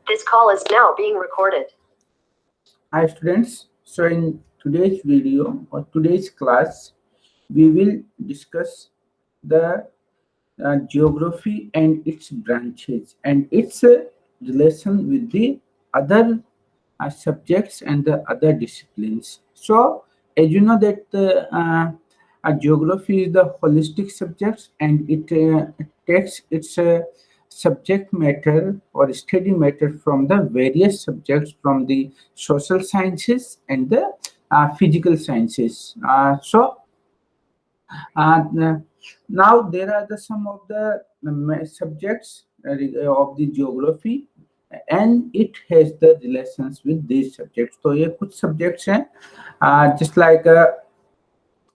This call is now being recorded. Hi students, so in today's video or today's class, we will discuss the geography and its branches and its relation with the other subjects and the other disciplines. So, as you know that geography is the holistic subject and it takes its subject matter or study matter from the various subjects from the social sciences and the physical sciences. Uh, Now there are some of the subjects of the geography and it has the relations with these subjects. तो ये कुछ subjects हैं just like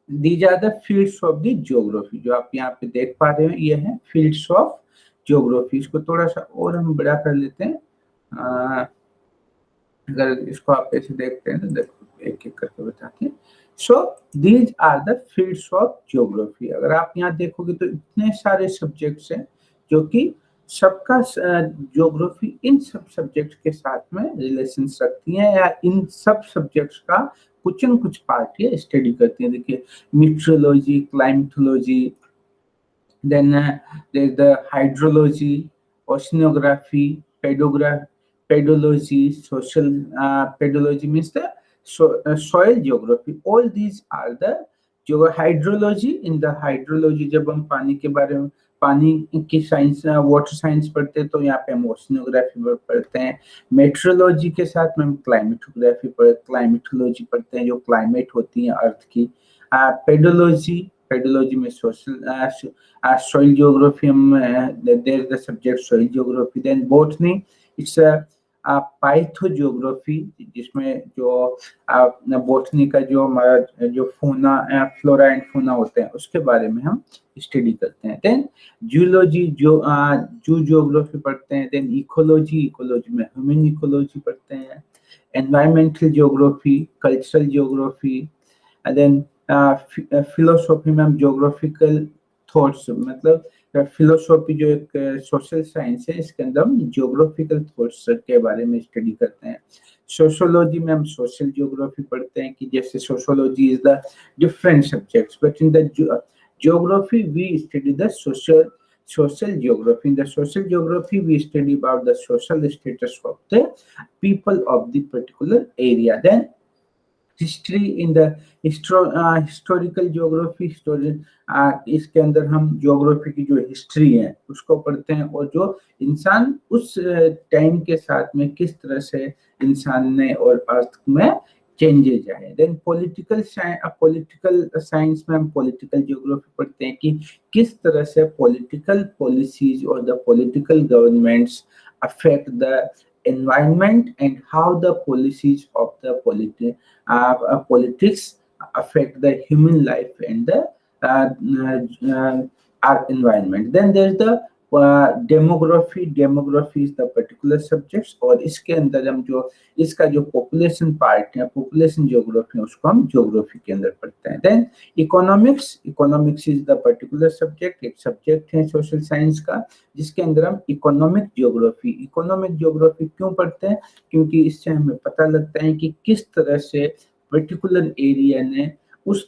these are the fields of the geography जो आप यहाँ पे देख पा रहे हो ये है fields of geography. इसको थोड़ा सा और हम बड़ा कर लेते हैं अगर इसको आप ऐसे देखते हैं तो देखो एक एक करके बताते हैं. So these are the fields of geography. अगर आप यहाँ देखोगे तो इतने सारे सब्जेक्ट्स हैं जो कि सबका ज्योग्राफी इन सब सब्जेक्ट्स के साथ में रिलेशंस रखती हैं या इन सब सब्जेक्ट्स का कुछ न कुछ पार्ट ये स्टडी करती हैं. देखिए meteorology, climatology, then there's the hydrology, oceanography, pedology, social pedology means the soil geography. All these are the hydrology. In the hydrology जब हम पानी के बारे में पानी की साइंस वाटर साइंस पढ़ते हैं तो यहाँ पे हम ओशनोग्राफी पढ़ते हैं. मेट्रोलॉजी के साथ में हम क्लाइमेटोलॉजी पढ़ते हैं जो क्लाइमेट होती है अर्थ की. पेडोलॉजी में social soil geography there is the subject soil geography. Then botany, it's a पाइथोजियोग्राफी जिसमें जो बॉटनी का जो हमारा जो फ्लोरा एंड फोना होते हैं उसके बारे में हम स्टडी करते हैं. देन जूलॉजी जू जियोग्राफी पढ़ते हैं. देन इकोलॉजी में ह्यूमन इकोलॉजी पढ़ते हैं. Environmental geography, cultural geography. Then philosophy में हम जियोग्राफिकल थॉट्स मतलब फिलोसॉफी जो एक सोशल साइंस है इसके अंदर हम जियोग्राफिकल थॉट्स के बारे में स्टडी करते हैं. सोशियोलॉजी में हम सोशल जियोग्राफी पढ़ते हैं कि जैसे sociology is the different subjects but in the geography we study the social geography. In the social geography we study about the social status of the people of the particular area. Then history in the historical geography. इसके अंदर हम geography की जो history है उसको पढ़ते हैं और जो इंसान उस टाइम के साथ में किस तरह से इंसान ने और अर्थ में चेंजेज आए. देन पॉलिटिकल साइंस में हम पॉलिटिकल ज्योग्राफी पढ़ते हैं कि किस तरह से पॉलिटिकल पॉलिसीज और the political governments affect the environment and how the policies of the politics affect the human life and the our environment. Then there's the demography is the particular subjects और इसके अंदर हम जो इसका जो population part है population geography उसको हम ज्योग्राफी के अंदर पढ़ते हैं. Then economics is the particular subject. एक सब्जेक्ट है सोशल साइंस का जिसके अंदर हम इकोनॉमिक ज्योग्राफी क्यों पढ़ते हैं क्योंकि इससे हमें पता लगता है कि किस तरह से पर्टिकुलर एरिया ने उस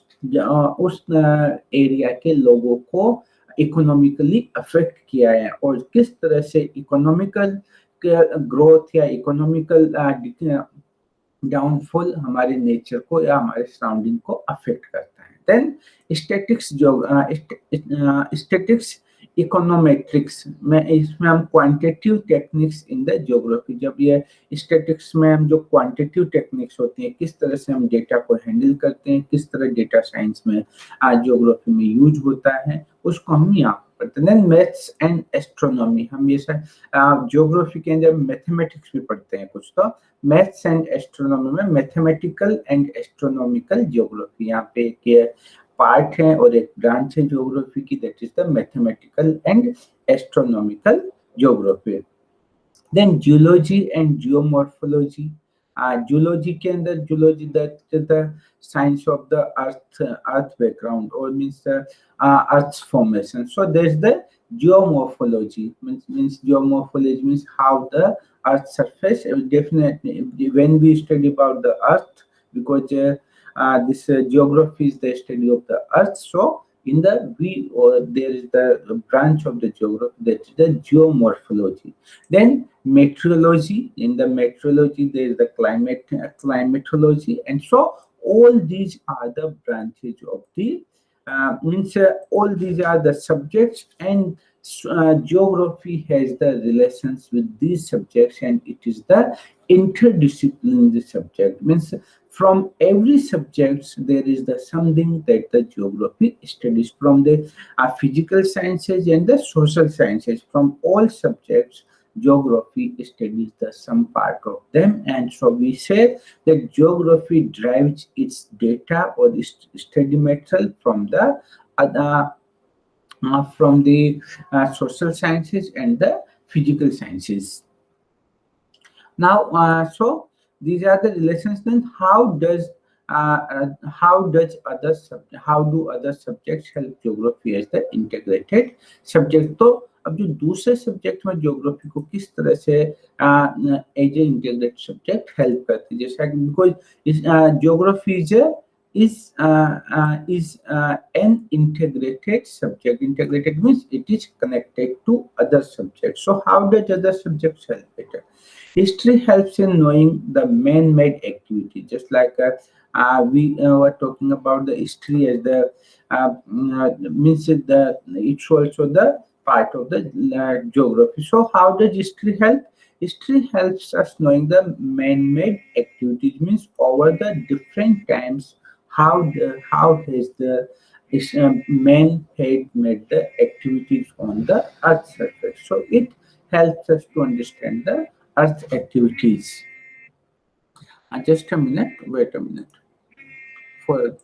एरिया के लोगों को इकोनॉमिकली अफेक्ट किया है और किस तरह से इकोनॉमिकल ग्रोथ या इकोनॉमिकल डाउनफॉल हमारे नेचर को या हमारे सराउंडिंग को अफेक्ट करता है. देन स्टैटिक्स इकोनोमेट्रिक्स में इसमें हम quantitative techniques in the geography. जब ये स्टैटिक्स में हम जो क्वांटिटेटिव टेक्निक्स होती हैं किस तरह से हम डेटा को हैंडल करते हैं किस तरह डेटा साइंस में ज्योग्राफी में यूज होता है उसको हम यहाँ पढ़ते हैं. मैथ्स एंड एस्ट्रोनॉमी हम ये सब ज्योग्राफी के अंदर मैथमेटिक्स भी पढ़ते हैं कुछ. तो मैथ्स एंड एस्ट्रोनॉमी में मैथमेटिकल एंड एस्ट्रोनॉमिकल ज्योग्राफी यहाँ पे एक पार्ट है और एक ब्रांच है ज्योग्राफी की that is the mathematical and astronomical geography. Then geology and geomorphology. Zoology के अंदर zoology the science of the earth background और means earth formation. So there is the geomorphology. Means geomorphology means how the earth surface, definitely when we study about the earth, because this geography is the study of the earth. So in the we or there is the branch of the geography, that is the geomorphology. Then meteorology. In the meteorology there is the climatology, and so all these are the branches of the means all these are the subjects, and geography has the relations with these subjects, and it is the interdisciplinary subject. Means from every subject there is the something that the geography studies, from the physical sciences and the social sciences. From all subjects geography studies the some part of them, and so we say that geography derives its data or the study material uh, from the social sciences and the physical sciences. Now, so these are the relations. Then, how do other subjects help geography as the integrated subject? तो अब जो दूसरे subject में geography को किस तरह से as a integrated subject help करती है, जैसा कि because geography is an integrated subject. Integrated means it is connected to other subjects. So how does other subjects help it? History helps in knowing the man-made activity, just like we were talking about the history as the means it's also the part of the geography. So how does history help? History helps us knowing the man-made activities, means over the different times how has the man had made the activities on the earth's surface. So it helps us to understand the earth activities. Just a minute, wait a minute. For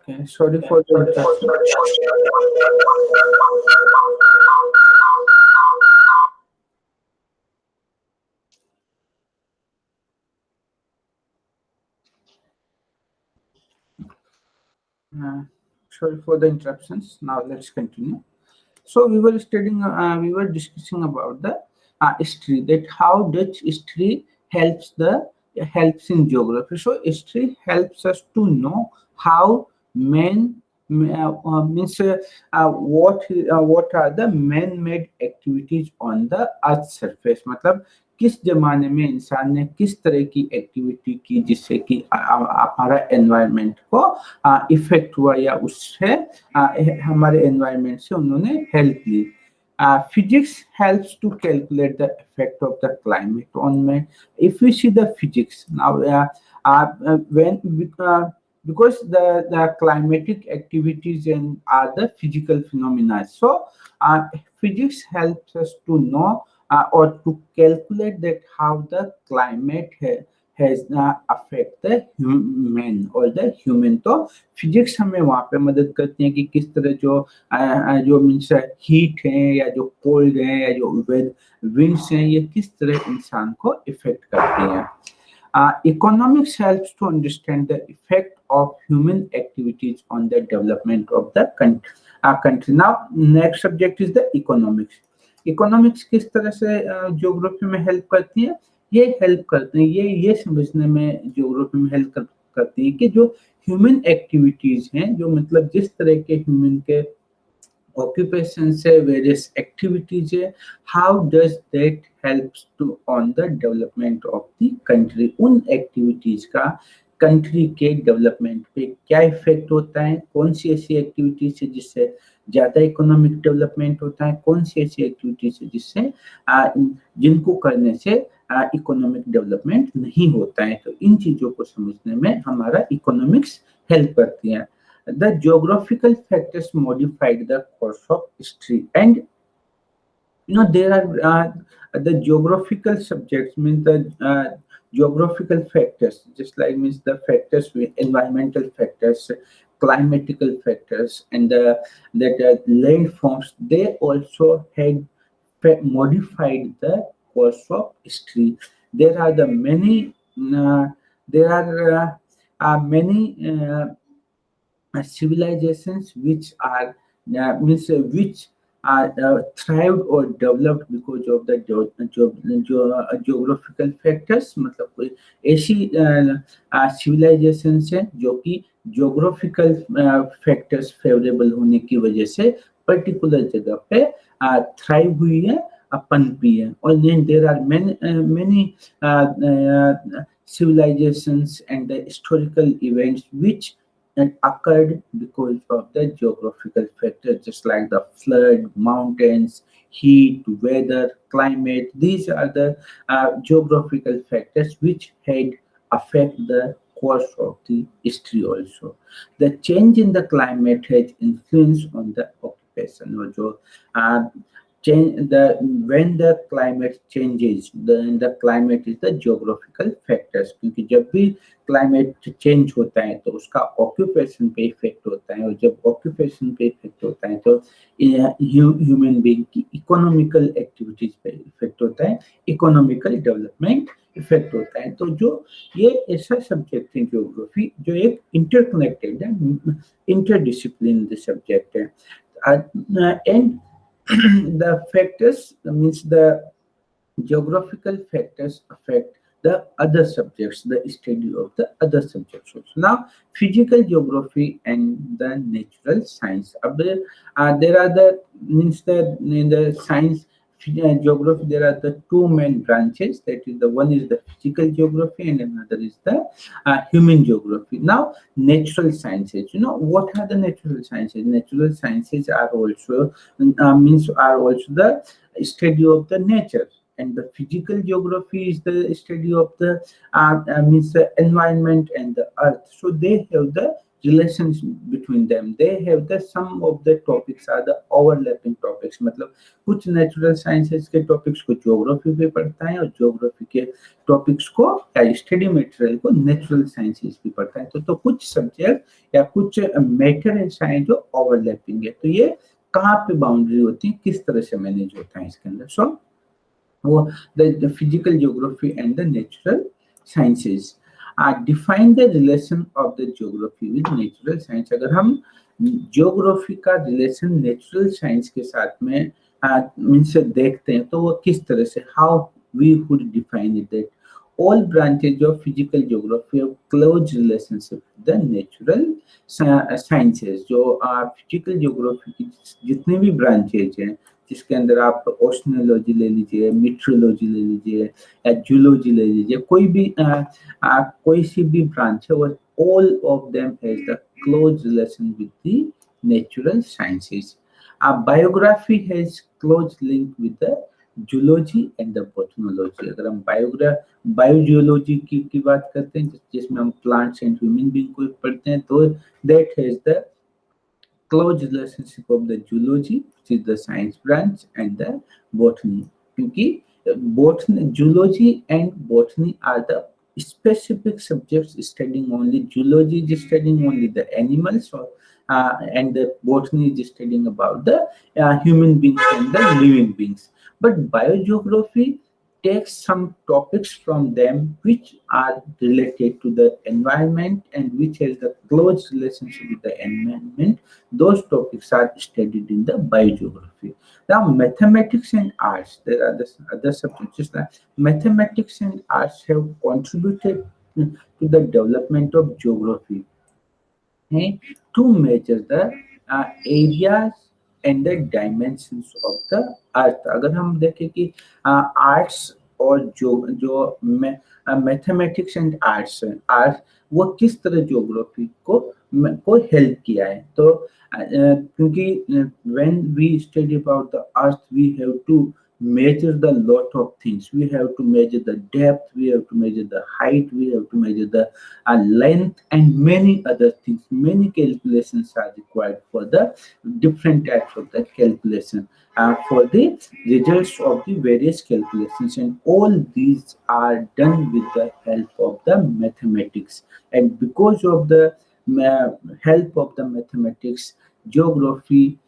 okay, sorry for the interruption. Uh, Sorry for the interruptions. Now let's continue. So we were discussing about the history, that how Dutch history helps in geography. So history helps us to know how men means what are the man-made activities on the earth surface. मतलब किस जमाने में इंसान ने किस तरह की activity की जिससे कि हमारा एनवायरनमेंट को इफेक्ट हुआ, या उससे हमारे एनवायरनमेंट से उन्होंने हेल्प ली. Physics helps to calculate the effect of the climate on man. If we see the physics now, when because the climatic activities and are the physical phenomena. So physics helps us to know or to calculate that how the climate has affect the human और the human. तो physics हमें वहाँ पे मदद करती है कि किस तरह जो मीन्स हीट है या जो कोल्ड है या जो विंड्स हैं ये किस तरह इंसान को इफेक्ट करती हैं। Economics helps to understand the effect of human activities on the development of the country. Now, next subject is the economics. Economics किस तरह से ज्योग्राफी में हेल्प करती है? ये हेल्प करते हैं, ये समझने में ज्योग्राफी में हेल्प करती है कि जो ह्यूमन एक्टिविटीज हैं, जो मतलब जिस तरह के ह्यूमन के ऑक्यूपेशन से वेरियस एक्टिविटीज है, how does that helps to on the development of the country. उन एक्टिविटीज का कंट्री के डेवलपमेंट पे क्या इफेक्ट होता है, कौन सी ऐसी एक्टिविटीज है जिससे ज्यादा इकोनॉमिक डेवलपमेंट होता है, कौन सी ऐसी एक्टिविटीज है जिससे जिनको करने से इकोनॉमिक डेवलपमेंट नहीं होता है। तो इन चीजों को समझने में हमारा इकोनॉमिक्स हेल्प करती है। The geographical factors modified the course of history, and there are the geographical subjects means the geographical factors, just like means the factors with environmental factors, climatical factors, and that landforms, they also had modified the course of history. There are the many there are many civilizations which are means which are thrived or developed because of the geographical factors। मतलब कोई ऐसी civilizations है जो कि geographical factors favourable होने की वजह से पर्टिकुलर जगह पे थ्राइव हुई है, पनपी है। और then there are many civilizations and the historical events which and occurred because of the geographical factors, just like the flood, mountains, heat, weather, climate. These are the geographical factors which had affect the course of the history also. The change in the climate has influence on the occupation। और जो change the when the climate changes, then the climate is the geographical factors। क्योंकि जब भी climate change होता है तो उसका occupation पे इफेक्ट होता है, और जब ऑक्यूपेशन पे इफेक्ट होता है तो ह्यूमन बीइंग की इकोनॉमिकल एक्टिविटीज पे इफेक्ट होता है, इकोनॉमिकल डेवलपमेंट इफेक्ट होता है। तो जो ये ऐसा सब्जेक्ट है ज्योग्राफी जो एक इंटरकनेक्टेड है, इंटरडिसिप्लिनरी सब्जेक्ट है। And the factors means the geographical factors affect the other subjects, the study of the other subjects also। Now, physical geography and the natural science। There are the means that in the science geography there are the two main branches, that is the one is the physical geography and another is the human geography। Now, natural sciences, what are the natural sciences? Natural sciences are also are also the study of the nature, and the physical geography is the study of the means the environment and the earth। So they have the relations between them, they have the some of the topics are the overlapping topics। मतलब कुछ natural sciences के topics को geography पे पढ़ता है और geography के topics को या स्टडी मटेरियल को नेचुरल साइंसेस भी पढ़ता है। तो कुछ सब्जेक्ट या कुछ मैटर ऐसा है जो ओवरलैपिंग है। तो ये कहाँ पे बाउंड्री होती है, किस तरह से मैनेज होता है इसके अंदर। सो वो the physical geography and the natural sciences define the relation of the geography with natural science। अगर हम ज्योग्राफी का रिलेशन नेचुरल साइंस के साथ में मीन्स देखते हैं तो वो किस तरह से, how we would define it, that all branches of physical geography have close relationship with the natural sciences। जो फिजिकल ज्योग्राफी की जितने भी ब्रांचेज हैं, जिसके अंदर आप ओशनोलॉजी ले लीजिए, मीट्रोलॉजी ले लीजिए या जूलॉजी ले लीजिए, कोई सी भी ब्रांच है, वो all of them has the close relation with the natural sciences। Biography has close link with the zoology and the botanology. अगर हम बायोजियोलॉजी की बात करते हैं जिसमें हम प्लांट्स एंड ह्यूमन बीइंग को पढ़ते हैं, तो that has the close relationship of the zoology, which is the science branch, and the botany। क्योंकि zoology and botany are the specific subjects studying only zoology is studying only the animals, or and the botany is studying about the human beings and the living beings. But biogeography takes some topics from them which are related to the environment and which has the close relationship with the environment. Those topics are studied in the biogeography. Now, mathematics and arts, there are the other subjects. Just like mathematics and arts have contributed to the development of geography, हैं to measure the areas and the dimensions of the earth. अगर हम देखें कि arts और जो जो mathematics and arts है, arts वो किस तरह ज्योग्राफी को हेल्प किया है, तो क्योंकि when we study about the earth we have to measure the lot of things. We have to measure the depth, we have to measure the height, we have to measure the length, and many other things. Many calculations are required for the different types of the calculation, for the results of the various calculations, and all these are done with the help of the mathematics. And because of the help of the mathematics, geography,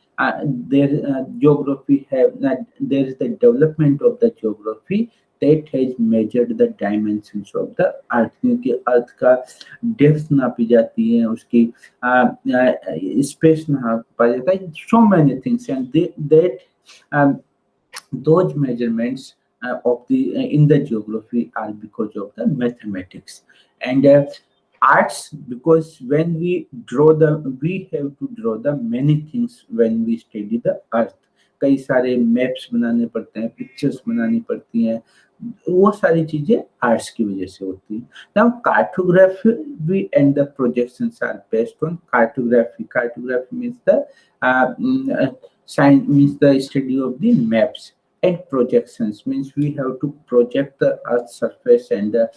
geography have there is the development of the geography that has measured the dimensions of the earth, क्योंकि अर्थ का depth नापी जाती है, उसकी space नापा जाता है, so many things, and that um, those measurements of the in the geography are because of the mathematics. And arts, because when we have to draw the many things when we study the earth. कई सारे maps बनाने पड़ते हैं, pictures बनानी पड़ती हैं, वो सारी चीजें आर्ट्स की वजह से होती हैं. Now cartography and the projections are based on cartography. Cartography means the science, means the study of the maps, and projections means we have to project the earth's surface and the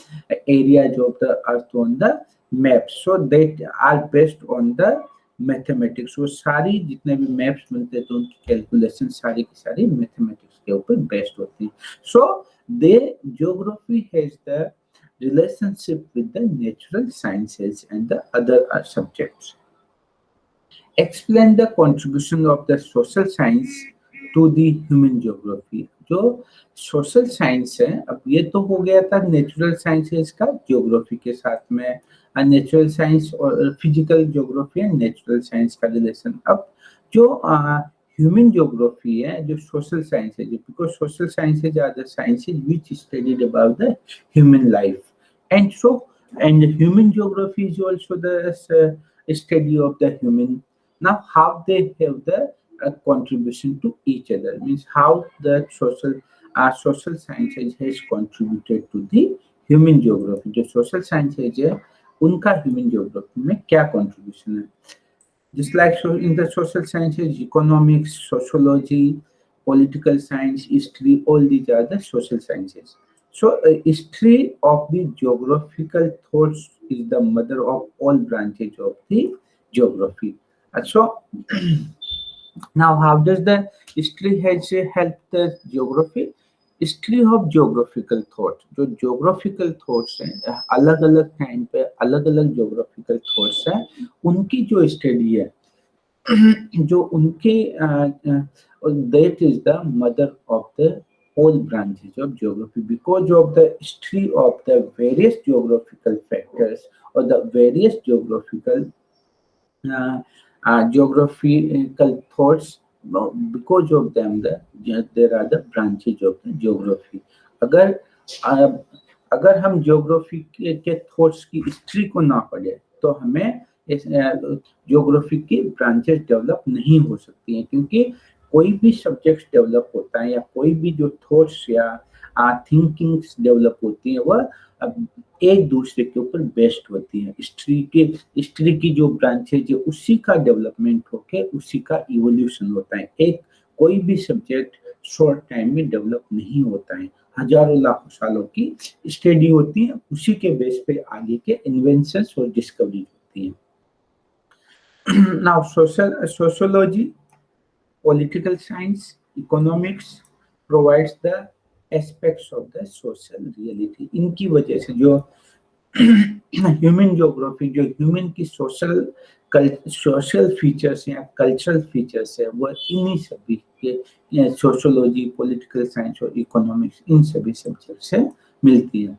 areas of the earth on the map. So that are based on the mathematics. वो सारी जितने भी maps बनते हैं तो उनकी calculation सारी की सारी मैथमेटिक्स के ऊपर बेस्ड होती है. So the geography has the relationship with the natural sciences and the other subjects. Explain the contribution of the social science to the human geography. जो सोशल साइंस है, अब ये तो हो गया था नेचुरल साइंसेस का ज्योग्राफी के साथ में, नेचुरल साइंस और physical geography and natural science का रिलेशन. अब जो ह्यूमन ज्योग्राफी है, जो सोशल साइंस है, जो because social sciences are the sciences which studied about the human life, and so and human geography is also the study of the human. Now how they have the contribution to each other, means how the social sciences has contributed to the human geography. जो social sciences है उनका human geography में क्या contribution है. Just like so in the social sciences, economics, sociology, political science, history, all these are the social sciences. So history of the geographical thoughts is the mother of all branches of the geography. So now how does the history has helped the geography? History of geographical thought. जो geographical thoughts हैं, अलग अलग time पे अलग अलग geographical thoughts हैं, उनकी जो स्टडी है, जो उनके that is the mother of the all branches of geography, because of the history of the various geographical factors or the various geographical thoughts. Because of them there are the branches of the geography. अगर हम geography के thoughts की history को ना पढ़े तो हमें geography की ब्रांचेस डेवलप नहीं हो सकती हैं, क्योंकि कोई भी सब्जेक्ट डेवलप होता है या कोई भी जो थॉट्स या थिंकिंग्स डेवलप होती है वह एक दूसरे के ऊपर बेस्ड होती है. हिस्ट्री की जो ब्रांचेज है उसी का डेवलपमेंट होके उसी का इवोल्यूशन होता है. एक कोई भी सब्जेक्ट शॉर्ट टाइम में डेवलप नहीं होता है, हजारों लाखों सालों की स्टडी होती है, उसी के बेस पे आगे के इन्वेंशंस और डिस्कवरी होती है. Now sociology, political science, economics provides the aspects of the social reality. इनकी वजह से जो ह्यूमन ज्योग्राफी जो ह्यूमन की सोशल फीचर्स या कल्चरल फीचर्स है वो इन्हीं सभी के सोशोलॉजी, पॉलिटिकल साइंस और इकोनॉमिक्स इन सभी सब्जेक्ट से मिलती है.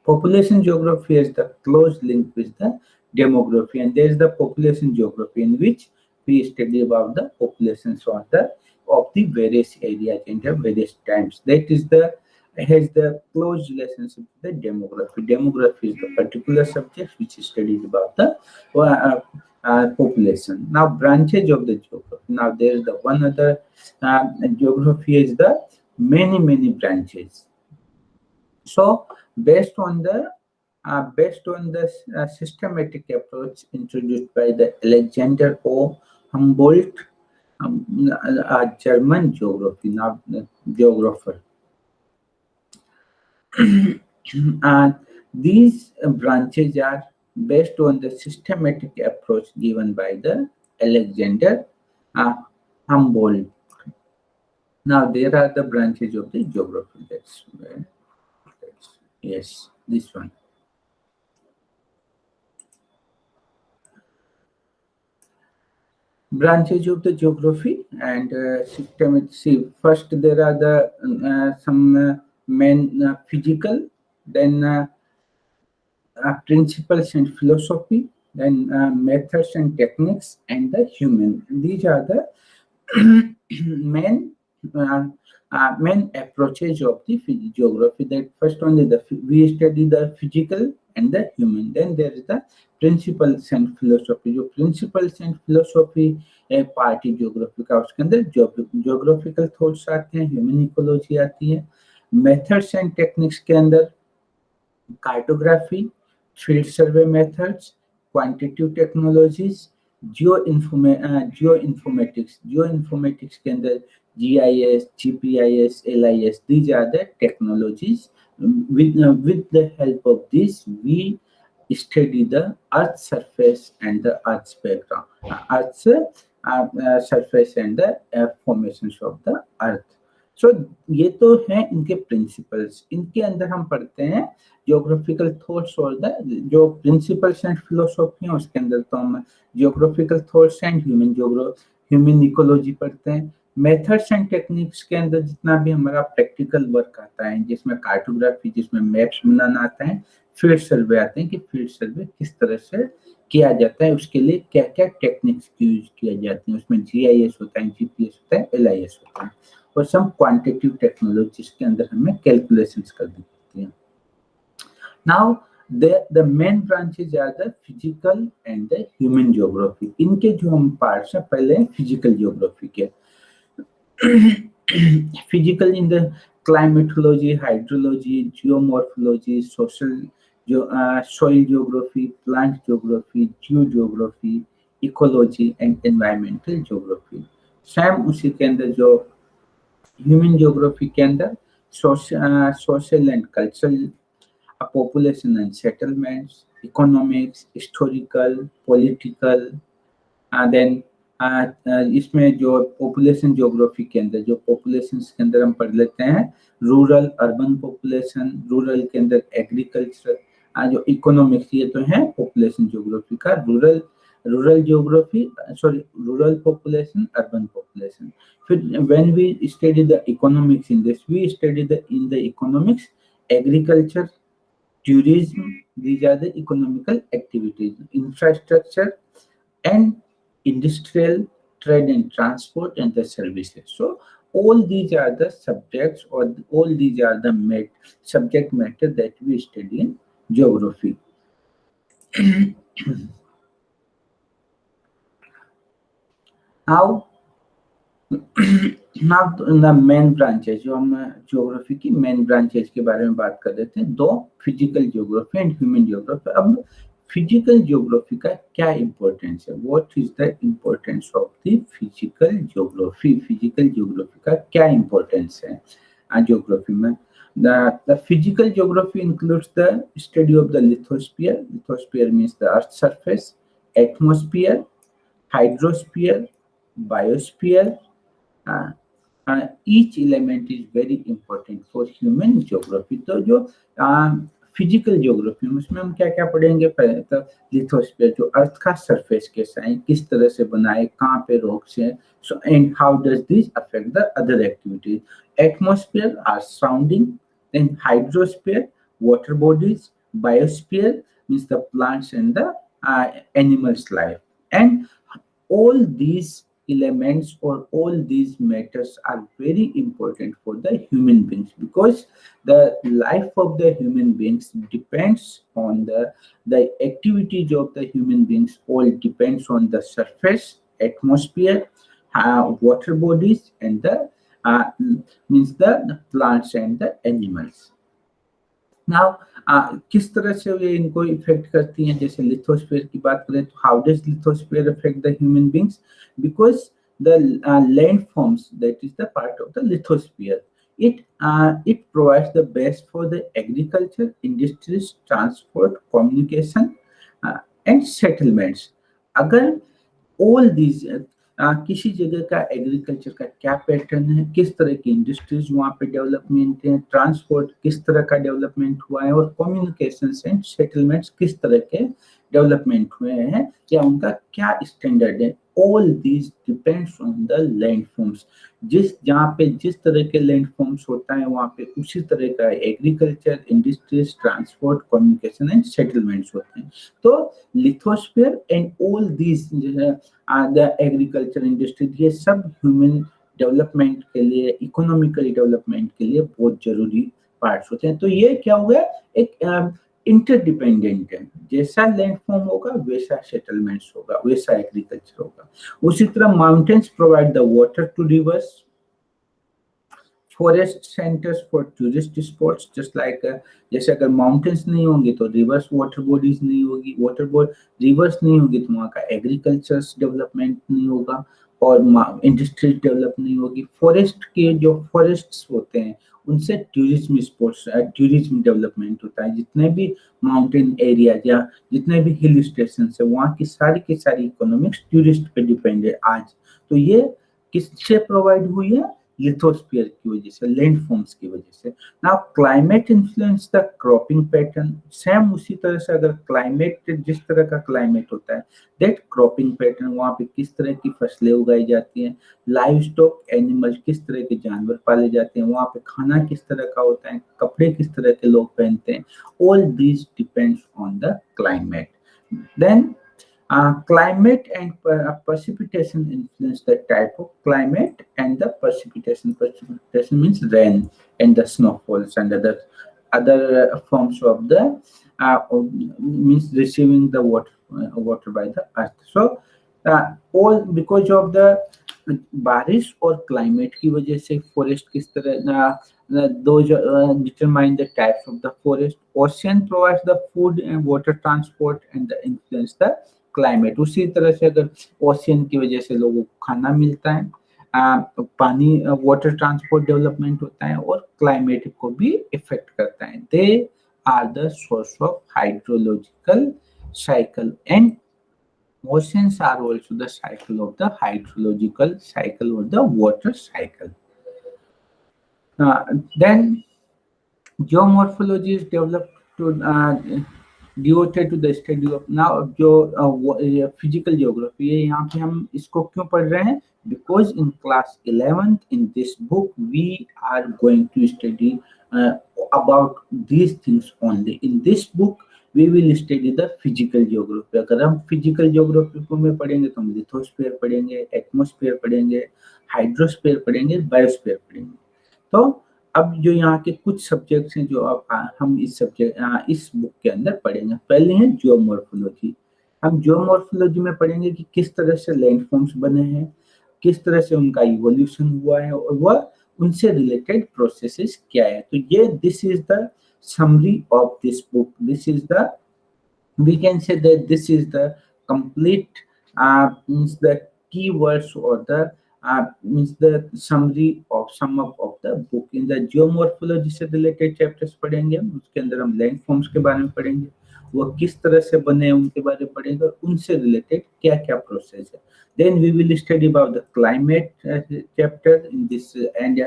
Population geography has the close link with the demography, and there is the population geography in which we study about the populations of the various areas in the various times. That is the has the close relationship with the demography. Demography is the particular subject which studies about the population. Now, branches of the geography. Now, there is the one other geography is the many branches. So, based on the systematic approach introduced by the Alexander O. Humboldt, a German geographer, and these branches are based on the systematic approach given by the Alexander uh, Humboldt. Now, there are the branches of the geography. Yes, this one. Branches of the geography and system. See, first there are the some main physical, then principles and philosophy, then methods and techniques, and the human. These are the main uh, main approaches of the geography. That first only we study the physical and the human. Then there is the principles and philosophy. जो principles and philosophy party geography का उसके अंदर geographical thoughts आते हैं, human ecology आती है. Methods and techniques के अंदर cartography, field survey methods, quantitative technologies, geo informatics के अंदर GIS, GPIS, LIS. These are the technologies. With the help of this, we study the Earth's surface and the Earth's background, Earth's surface and the formations of the Earth. So ये तो है इनके principles. इनके अंदर हम पढ़ते हैं geographical thoughts और द जो प्रिंसिपल्स एंड फिलोसॉफी है उसके अंदर तो हम geographical thoughts and human ecology पढ़ते हैं. मेथड्स एंड टेक्निक्स के अंदर जितना भी हमारा प्रैक्टिकल वर्क आता है, जिसमें कार्टोग्राफी, जिसमें मैप्स बनाना आता है, फील्ड सर्वे आते हैं कि फील्ड सर्वे किस तरह से किया जाता है, उसके लिए क्या क्या टेक्निक्स यूज किया जाती है. उसमें GIS होता है, GPS होता है, LIS होता है, और सम क्वांटिटेटिव टेक्नोलॉजीज के अंदर हमें कैलकुलेशंस करनी पड़ती है. Now the main branches are the physical and the human geography. इनके जो हम पार्ट्स हैं, पहले फिजिकल ज्योग्राफी के. Physical in the climatology, hydrology, geomorphology, soil geography, plant geography, geogeography, ecology and environmental geography. Same उसी के अंदर जो ह्यूमन ज्योग्राफी के अंदर social and cultural, population and settlements, economics, historical, political, then इसमें जो पॉपुलेशन ज्योग्राफी के अंदर जो पॉपुलेशन के अंदर हम पढ़ लेते हैं रूरल, अर्बन पॉपुलेशन, रूरल के अंदर एग्रीकल्चर, जो इकोनॉमिक्स, ये तो है पॉपुलेशन ज्योग्राफी का. Rural geography, sorry, rural population, urban population. फिर when we study the economics in this, we study in the economics agriculture, tourism. These are the economical activities, infrastructure and industrial, trade and transport, and the services. So all these are the subjects, or all these are the subject matter that we study in geography. Now the main branches, जो हम geography की main branches के बारे में बात कर लेते हैं, दो, physical geography and human geography. अब फिजिकल ज्योग्राफी का क्या इम्पोर्टेंस है, what is the importance of the physical geography. Physical geography का क्या इम्पोर्टेंस है ज्योग्राफी में. The physical geography includes the study of the lithosphere. Lithosphere means the earth surface, atmosphere, hydrosphere, biosphere. Each element is very important for human geography. तो जो physical geography में उसमें हम क्या क्या पढ़ेंगे, पहले तो लिथोस्फीयर जो अर्थ का सरफेस कैसा है, किस तरह से बना है, कहाँ पे रॉक्स है, so and how does this affect the other activities. Atmosphere are surrounding, then hydrosphere, water bodies, biosphere means the plants and the animals life, and all these elements or all these matters are very important for the human beings, because the life of the human beings depends on the activities of the human beings, all depends on the surface, atmosphere, water bodies, and the uh, means the plants and the animals. Now किस तरह से ये इनको effect करती हैं, जैसे lithosphere की बात करें तो how does lithosphere affect the human beings, because the landforms that is the part of the lithosphere, it provides the base for the agriculture, industries, transport, communication, and settlements. अगर all these किसी जगह का agriculture का क्या pattern है, किस तरह की इंडस्ट्रीज वहाँ पे डेवलपमेंट है, ट्रांसपोर्ट किस तरह का डेवलपमेंट हुआ है, और कम्युनिकेशन एंड सेटलमेंट्स किस तरह के डेवलपमेंट हुए हैं, या उनका क्या स्टैंडर्ड है, all these depends on the land forms. जहाँ पे जिस तरह के लैंड फॉर्म्स होता है वहाँ पे उसी तरह का agriculture, industries, transport, communication and settlements होते हैं. तो lithosphere and all these the agriculture industry, ये सब ह्यूमन डेवलपमेंट के लिए, इकोनॉमिकली डेवलपमेंट के लिए बहुत जरूरी पार्ट्स होते हैं. तो ये क्या हो गया, एक इंटरडिपेंडेंट है, जैसा लैंडफॉर्म होगा वैसा सेटलमेंट्स होगा, वैसा एग्रीकल्चर होगा. उसी तरह mountains provide the water to rivers, forest centres for tourist spots, just like जैसे अगर माउंटेन्स नहीं होंगे तो रिवर्स वाटर बॉडीज नहीं होगी, रिवर्स नहीं होगी तो वहाँ का एग्रीकल्चर डेवलपमेंट नहीं होगा, और इंडस्ट्रीज डेवलप नहीं होगी. फॉरेस्ट के जो फॉरेस्ट्स होते हैं उनसे टूरिज्म स्पॉट्स, टूरिज्म डेवलपमेंट होता है. जितने भी माउंटेन एरिया या जितने भी हिल स्टेशन है वहाँ की सारी इकोनॉमिक्स टूरिस्ट पे डिपेंड है आज. तो ये किससे प्रोवाइड हुई है, लिथोस्फीयर की वजह से, लैंडफॉर्म्स की वजह से. Now climate influence the cropping pattern, same उसी तरह से अगर क्लाइमेट, जिस तरह का क्लाइमेट होता है, दैट क्रॉपिंग पैटर्न, वहाँ पे किस तरह की फसलें उगाई जाती हैं, लाइव स्टॉक एनिमल, किस तरह के जानवर पाले जाते हैं, वहाँ पे खाना किस तरह का होता है, कपड़े किस तरह के लोग पहनते हैं, all these depends on the climate. Then climate and precipitation influence the type of climate and the precipitation. Precipitation means rain and the snowfalls and other forms of the means receiving the water by the earth. So all because of the बारिश और climate की वजह से forest किस तरह, those determine the types of the forest. Ocean provides the food and water transport and the influence the climate. उसी तरह से अगर ओशियन की वजह से लोगों को खाना मिलता है, पानी, वाटर ट्रांसपोर्ट डेवलपमेंट होता है, और क्लाइमेट को भी इफेक्ट करता है. They are the source of hydrological cycle, and oceans are also the cycle of the hydrological cycle or the water cycle. Then geomorphology is developed to devoted to the study of. now जो physical geography है, यहाँ पे हम इसको क्यों पढ़ रहे हैं, because in class 11th in this book we are going to study about these things only. In this book we will study the physical geography. अगर हम physical geography को में पढ़ेंगे तो हम लिथोस्फीयर पढ़ेंगे, एटमॉस्फेयर पढ़ेंगे, हाइड्रोस्फीयर पढ़ेंगे, बायोस्फीयर पढ़ेंगे. तो अब जो यहाँ के कुछ सब्जेक्ट्स हैं जो अब हम इस बुक के अंदर पढ़ेंगे. पहले है जियोमॉर्फोलॉजी. हम जियोमॉर्फोलॉजी में पढ़ेंगे कि किस तरह से लैंडफॉर्म्स बने हैं, किस तरह से उनका इवोल्यूशन हुआ है, और वह उनसे रिलेटेड प्रोसेसेस क्या है. तो ये this is the summary of this book. This is the, we can say that this is the complete means the keywords or the means the summary of sum up of the book. In the geomorphology से related chapters पढ़ेंगे हम, उसके अंदर हम landforms के बारे में पढ़ेंगे, वो किस तरह से बने उनके बारे में पढ़ेंगे और उनसे रिलेटेड क्या क्या प्रोसेस है. Then we will study about the climate chapter in this and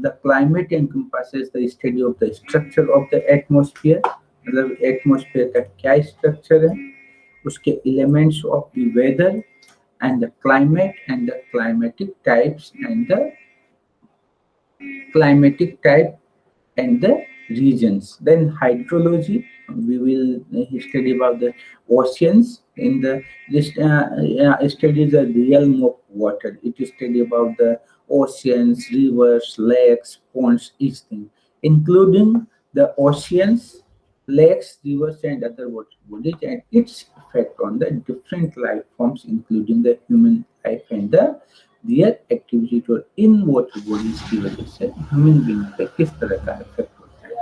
the climate encompasses the study of the structure of the atmosphere. मतलब एटमॉस्फेयर का क्या स्ट्रक्चर है, उसके elements of the weather and the climate and the climatic types and the climatic type and the regions. Then hydrology, we will study about the oceans. In the this study the realm of water. It is study about the oceans, rivers, lakes, ponds, each thing, including the oceans, lakes, rivers, and other water bodies, and its effect on the different life forms, including the human life and the their activity to in water bodies की वजह से human being पे किस तरह का effect होता है.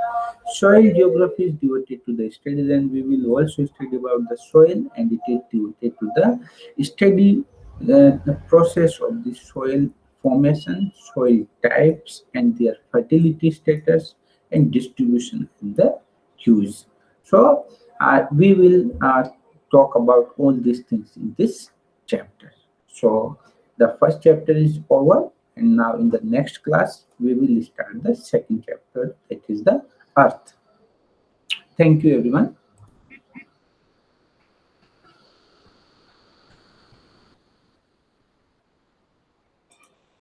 Soil geography is devoted to the studies, and we will also study about the soil, and it is devoted to the study the process of the soil formation, soil types, and their fertility status and distribution in the hues. So we will talk about all these things in this chapter. So the first chapter is over, and now in the next class we will start the second chapter, that is the earth. Thank you everyone.